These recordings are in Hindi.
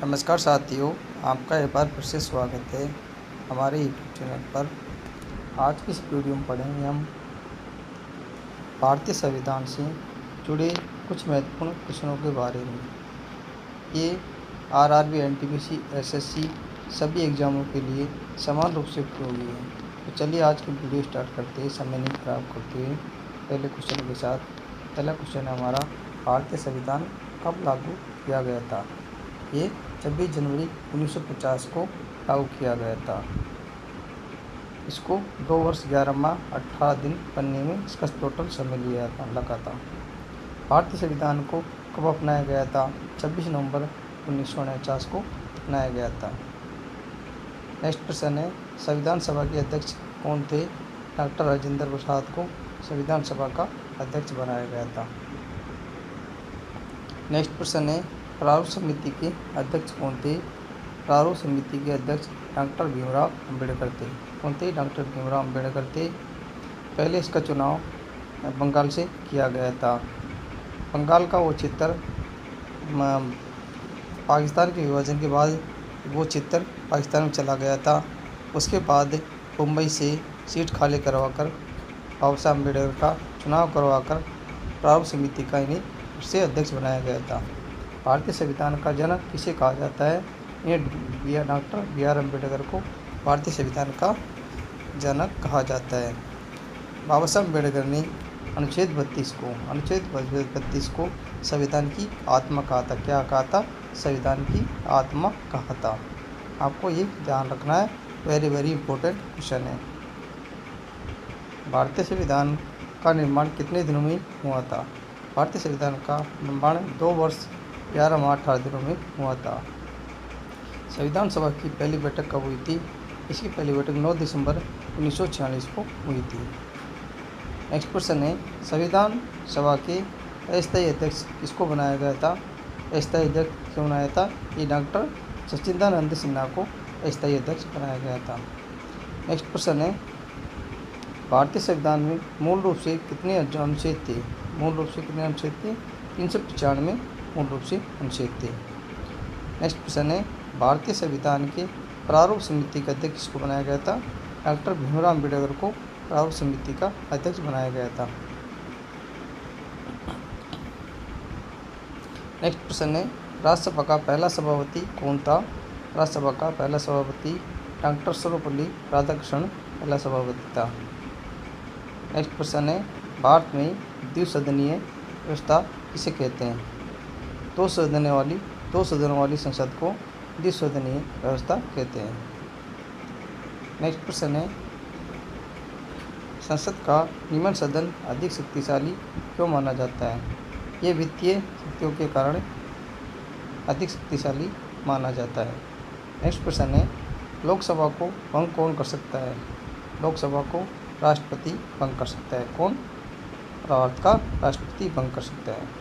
नमस्कार साथियों, आपका एक बार फिर से स्वागत है हमारे यूट्यूब चैनल पर। आज की इस वीडियो में पढ़ेंगे हम भारतीय संविधान से जुड़े कुछ महत्वपूर्ण प्रश्नों के बारे में। ये आरआरबी, एनटीपीसी, एसएससी सभी एग्जामों के लिए समान रूप से उपयोगी है। तो चलिए आज की वीडियो स्टार्ट करते हैं, समय नहीं खराब करते हुए पहले क्वेश्चन के साथ। पहला क्वेश्चन है हमारा, भारतीय संविधान कब लागू किया गया था? ये 26 जनवरी 1950 को लागू किया गया था। इसको 2 वर्ष 11 माह 18 दिन बनने में इसका टोटल समय लगा था। भारतीय संविधान को कब अपनाया गया था? 26 नवंबर 1949 को अपनाया गया था। नेक्स्ट प्रश्न है, संविधान सभा के अध्यक्ष कौन थे? डॉक्टर राजेंद्र प्रसाद को संविधान सभा का अध्यक्ष बनाया गया था। नेक्स्ट प्रश्न है, प्रारूप समिति के अध्यक्ष कौन थे? प्रारूप समिति के अध्यक्ष डॉक्टर भीमराव अम्बेडकर थे। कौन थे? डॉक्टर भीमराव अम्बेडकर थे। पहले इसका चुनाव बंगाल से किया गया था। बंगाल का वो क्षेत्र पाकिस्तान के विभाजन के बाद वो क्षेत्र पाकिस्तान में चला गया था। उसके बाद मुंबई से सीट खाली करवाकर बाबा साहब अम्बेडकर का चुनाव करवाकर प्रारूप समिति का इन्हें से अध्यक्ष बनाया गया था। भारतीय संविधान का जनक किसे कहा जाता है? ये डॉक्टर बी.आर. अम्बेडकर को भारतीय संविधान का जनक कहा जाता है। बाबा साहब अम्बेडकर ने अनुच्छेद 32 को संविधान की आत्मा कहा था। क्या कहा था? संविधान की आत्मा कहा था। आपको ये ध्यान रखना है, वेरी इंपॉर्टेंट क्वेश्चन है। भारतीय संविधान का निर्माण कितने दिनों में हुआ था? भारतीय संविधान का निर्माण 2 वर्ष 11 माह 18 दिनों में हुआ था। संविधान सभा की पहली बैठक कब हुई थी? इसकी पहली बैठक 9 दिसंबर 1946 को हुई थी। नेक्स्ट प्रश्न है, संविधान सभा के अस्थायी अध्यक्ष किसको बनाया गया था? अस्थायी अध्यक्ष क्यों बनाया था? ये डॉक्टर सच्चिदानंद सिन्हा को अस्थायी अध्यक्ष बनाया गया था। नेक्स्ट प्रश्न है, भारतीय संविधान में मूल रूप से कितने अनुच्छेद थे? मूल रूप से कितने अनुच्छेद थे? 395 मूल रूप से अनुच्छेद थे। नेक्स्ट प्रश्न है, भारतीय संविधान के प्रारूप समिति का अध्यक्ष किसको बनाया गया था? डॉक्टर भीमराव अम्बेडकर को प्रारूप समिति का अध्यक्ष बनाया गया था। नेक्स्ट प्रश्न है, राज्यसभा का पहला सभापति कौन था? राज्यसभा का पहला सभापति डॉक्टर सर्वपल्ली राधाकृष्णन पहला सभापति था। नेक्स्ट प्रश्न है, भारत में द्विसदनीय व्यवस्था किसे कहते हैं? 2 सदनों वाली संसद को द्विसदनीय व्यवस्था कहते हैं। नेक्स्ट प्रश्न है, संसद का निम्न सदन अधिक शक्तिशाली क्यों माना जाता है? ये वित्तीय शक्तियों के कारण अधिक शक्तिशाली माना जाता है। नेक्स्ट प्रश्न है, लोकसभा को भंग कौन कर सकता है? लोकसभा को राष्ट्रपति भंग कर सकता है। कौन? भारत का राष्ट्रपति भंग कर सकता है।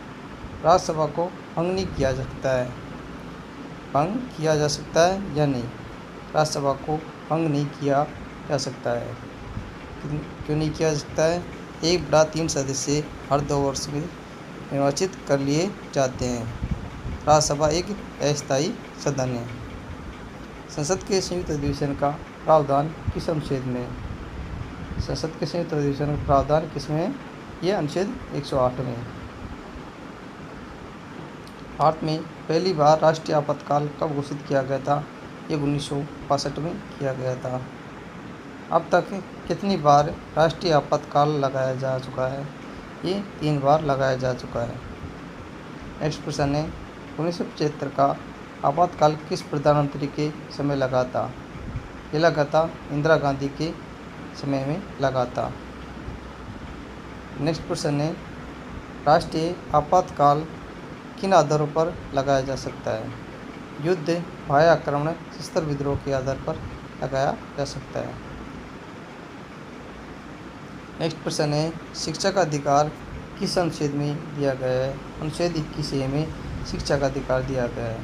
राज्यसभा को भंग नहीं किया जा सकता है। भंग किया जा सकता है या नहीं? राज्यसभा को भंग नहीं किया जा सकता है। क्यों नहीं किया जा सकता है? 1/3 सदस्य हर 2 वर्ष में निर्वाचित कर लिए जाते हैं। राज्यसभा एक अस्थायी सदन है। संसद के संयुक्त अधिवेशन का प्रावधान किस अनुच्छेद में? संसद के संयुक्त अधिवेशन का प्रावधान किसमें है? यह अनुच्छेद 108 में। भारत में पहली बार राष्ट्रीय आपातकाल कब घोषित किया गया था? ये 1962 में किया गया था। अब तक कितनी बार राष्ट्रीय आपातकाल लगाया जा चुका है? ये 3 बार लगाया जा चुका है। नेक्स्ट प्रश्न है, 1975 का आपातकाल किस प्रधानमंत्री के समय लगा था? ये लगा था इंदिरा गांधी के समय में लगा था। नेक्स्ट प्रश्न है, राष्ट्रीय आपातकाल किन आधारों पर लगाया जा सकता है? युद्ध, बाह्य आक्रमण, सशस्त्र विद्रोह के आधार पर लगाया जा सकता है। नेक्स्ट प्रश्न है, शिक्षा का अधिकार किस अनुच्छेद में दिया गया है? अनुच्छेद 21A में शिक्षा का अधिकार दिया गया है।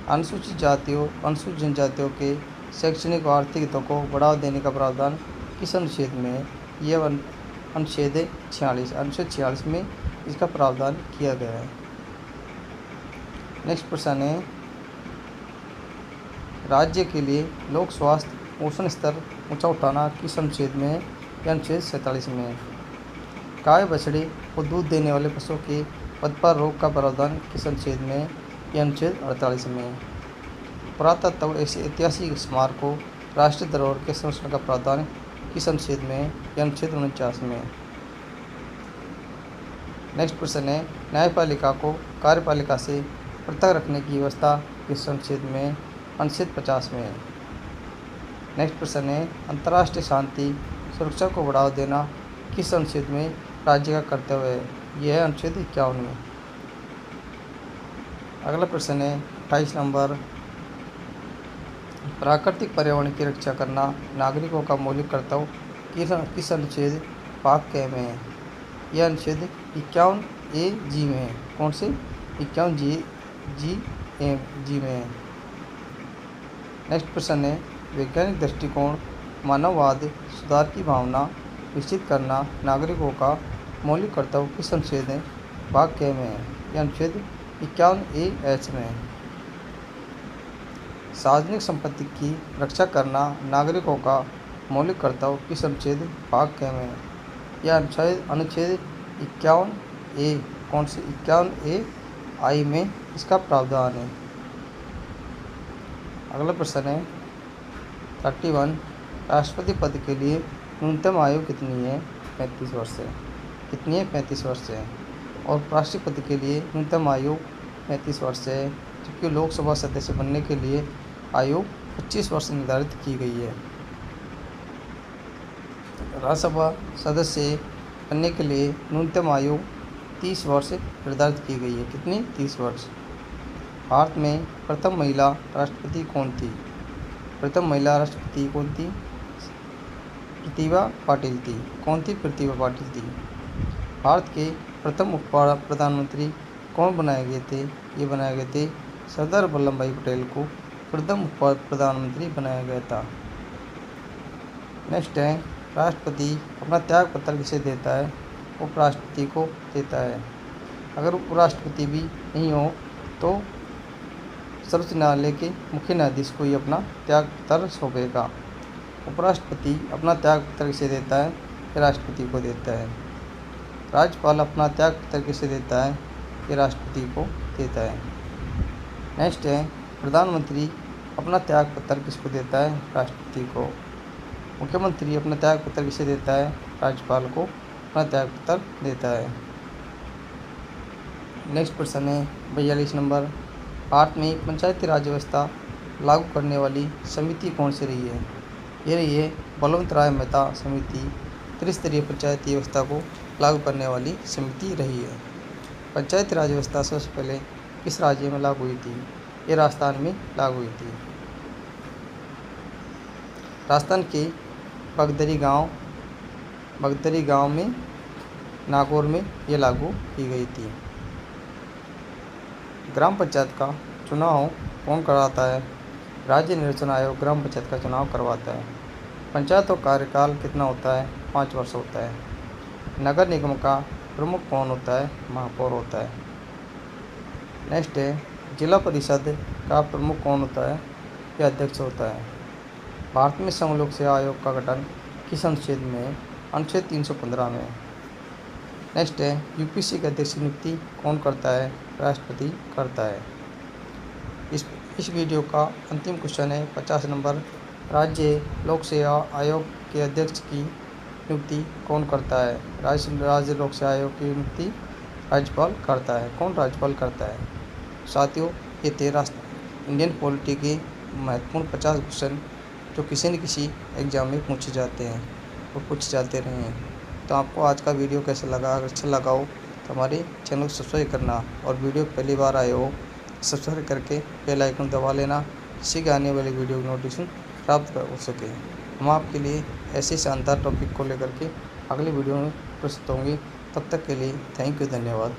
अनुसूचित जातियों, अनुसूचित जनजातियों के शैक्षणिक और आर्थिक हितों को बढ़ावा देने का प्रावधान किस अनुच्छेद में है? यह अनुच्छेद 46 में इसका प्रावधान किया गया है। नेक्स्ट प्रश्न है, राज्य के लिए लोक स्वास्थ्य पोषण स्तर ऊंचा उठाना किस अनुच्छेद में है? यह अनुच्छेद 47 में है। गाय बछड़े और दूध देने वाले पशुओं के पदपर रोग का प्रावधान किस अनुच्छेद में है? यह अनुच्छेद 48 में है। पुरातत्व ऐतिहासिक स्मारकों राष्ट्रीय धरोहर के संरक्षण का प्रावधान किस अनुच्छेद में है? यह अनुच्छेद 49 में है। नेक्स्ट प्रश्न है, न्यायपालिका को कार्यपालिका से पृथक रखने की व्यवस्था किस अनुच्छेद में है? अनुच्छेद 50 में है। नेक्स्ट प्रश्न है, अंतर्राष्ट्रीय शांति सुरक्षा को बढ़ावा देना किस अनुच्छेद में राज्य का कर्तव्य है? यह है अनुच्छेद 51 में। अगला प्रश्न है 28 नंबर, प्राकृतिक पर्यावरण की रक्षा करना नागरिकों का मौलिक कर्तव्य किस अनुच्छेद भाग क में है? यह अनुच्छेद 51A(g) में है। कौन से? 51G में है। नेक्स्ट प्रश्न है, वैज्ञानिक दृष्टिकोण मानववाद सुधार की भावना विकसित करना नागरिकों का मौलिक कर्तव्य किस अनुच्छेद है भाग क में है? यह अनुच्छेद 51A(h) में है। सार्वजनिक संपत्ति की रक्षा करना नागरिकों का मौलिक कर्तव्य किस अनुच्छेद भाग क में है? यह अनुच्छेद 51A, कौन से? 51A(i) में इसका प्रावधान है। अगला प्रश्न है 31, राष्ट्रपति पद के लिए न्यूनतम आयु कितनी है? 35 वर्ष है। कितनी है? 35 वर्ष है। और राष्ट्रपति के लिए न्यूनतम आयु 35 वर्ष है, जबकि लोकसभा सदस्य बनने के लिए आयु 25 वर्ष निर्धारित की गई है। राज्यसभा सदस्य बनने के लिए न्यूनतम आयु 30 वर्ष निर्धारित की गई है। कितनी? 30 वर्ष। भारत में प्रथम महिला राष्ट्रपति कौन थी? प्रथम महिला राष्ट्रपति कौन थी? प्रतिभा पाटिल थी। कौन थी? प्रतिभा पाटिल थी। भारत के प्रथम उप प्रधानमंत्री कौन बनाए गए थे? ये बनाए गए थे सरदार वल्लभ भाई पटेल को प्रथम उप प्रधानमंत्री बनाया गया था। नेक्स्ट है, राष्ट्रपति अपना त्याग पत्र किसे देता है? उपराष्ट्रपति को देता है। अगर उपराष्ट्रपति भी नहीं हो तो सर्वोच्च न्यायालय के मुख्य न्यायाधीश को ही अपना त्याग पत्र सौंपेगा। उपराष्ट्रपति अपना त्याग पत्र किसे देता है? राष्ट्रपति को देता है। राज्यपाल अपना त्याग पत्र किसे देता है? ये राष्ट्रपति को देता है। नेक्स्ट है, प्रधानमंत्री अपना त्याग पत्र किसको देता है? राष्ट्रपति को। मुख्यमंत्री अपना त्याग पत्र किसे देता है? राज्यपाल को अपना त्याग पत्र देता है। नेक्स्ट प्रश्न है 42 नंबर, भारत में पंचायती राज व्यवस्था लागू करने वाली समिति कौन सी रही है? ये रही है बलवंत राय मेहता समिति। त्रिस्तरीय पंचायती व्यवस्था को लागू करने वाली समिति रही है। पंचायती राज व्यवस्था सबसे पहले किस राज्य में लागू हुई थी? ये राजस्थान में लागू हुई थी। राजस्थान के बगदरी गांव में नागौर में ये लागू की गई थी। ग्राम पंचायत का चुनाव कौन कराता है? राज्य निर्वाचन आयोग ग्राम पंचायत का चुनाव करवाता है। पंचायतों का कार्यकाल कितना होता है? 5 वर्ष होता है। नगर निगम का प्रमुख कौन होता है? महापौर होता है। नेक्स्ट है, जिला परिषद का प्रमुख कौन होता है? यह अध्यक्ष होता है। भारत में संघ लोक सेवा आयोग का गठन किस अनुच्छेद में है? अनुच्छेद 315 में। नेक्स्ट है, यूपीएससी के अध्यक्ष की नियुक्ति कौन करता है? राष्ट्रपति करता है। इस वीडियो का अंतिम क्वेश्चन है 50 नंबर, राज्य लोक सेवा आयोग के अध्यक्ष की नियुक्ति कौन करता है? राज्य लोक सेवा आयोग की नियुक्ति राज्यपाल करता है। कौन? राज्यपाल करता है। साथियों, ये 13 इंडियन पॉलिटी के महत्वपूर्ण 50 क्वेश्चन जो किसी न किसी एग्जाम में पूछे जाते हैं और पूछे जाते रहे हैं। तो आपको आज का वीडियो कैसा लगा? अगर अच्छा लगा हो तो हमारे चैनल को सब्सक्राइब करना, और वीडियो पहली बार आए हो सब्सक्राइब करके बेल आइकन दबा लेना, जिससे कि आने वाली वीडियो की नोटिफिकेशन प्राप्त हो सके। हम आपके लिए ऐसे शानदार टॉपिक को लेकर के अगली वीडियो में प्रस्तुत होंगे। तब तक के लिए थैंक यू, धन्यवाद।